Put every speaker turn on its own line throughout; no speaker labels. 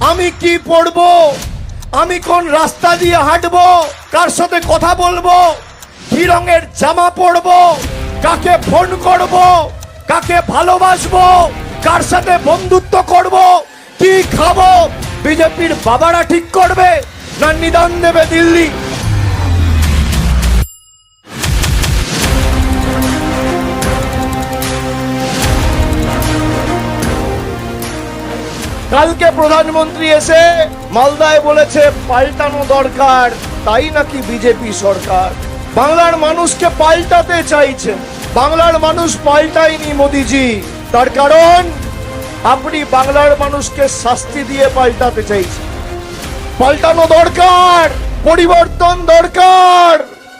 আমি কি পড়বো, আমি কোন রাস্তা দিয়ে হাঁটবো, কার সাথে কথা বলবো, কি রঙের জামা পরবো, কাকে ফোন করব, কাকে ভালোবাসবো, কার সাথে বন্ধুত্ব করব, কি খাবো, বিজেপির বাবারা ঠিক করবে না নিদান দেবে দিল্লি? কালকে প্রধানমন্ত্রী এসে মালদায় বলেছে পাল্টানো দরকার, তাই নাকি বিজেপি সরকার বাংলার মানুষকে পাল্টাতে চাইছে। বাংলার মানুষ পাল্টায়নি মোদিজি, তার কারণ আপনি বাংলার মানুষকে শাস্তি দিয়ে পাল্টাতে চাইছেন। পাল্টানো দরকার, পরিবর্তন দরকার।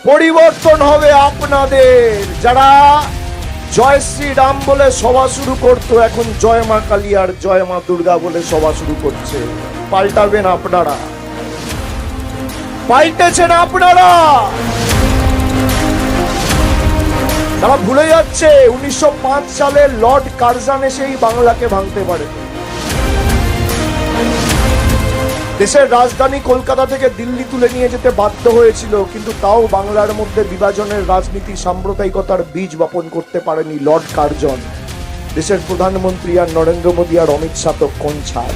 পরিবর্তন হবে আপনাদের। যারা জয় শ্রীরাম বলে সভা শুরু করতো, এখন জয় মা কালী আর জয় মা দুর্গা বলে সভা শুরু করছে। পাল্টাবেন আপনারা, পাল্টেছেন আপনারা। তারা ভুলে যাচ্ছে 1905 সালে লর্ড কার্জন এসেই বাংলাকে ভাঙতে পারে। দেশের রাজধানী কলকাতা থেকে দিল্লি তুলে নিয়ে যেতে বাধ্য হয়েছিল, কিন্তু তাও বাংলার মধ্যে বিভাজনের রাজনীতি, সাম্প্রদায়িকতার বীজ বপন করতে পারেনি লর্ড কার্জন। দেশের প্রধানমন্ত্রী আর নরেন্দ্র মোদী আর অমিত শাহ তো কোন ছাড়।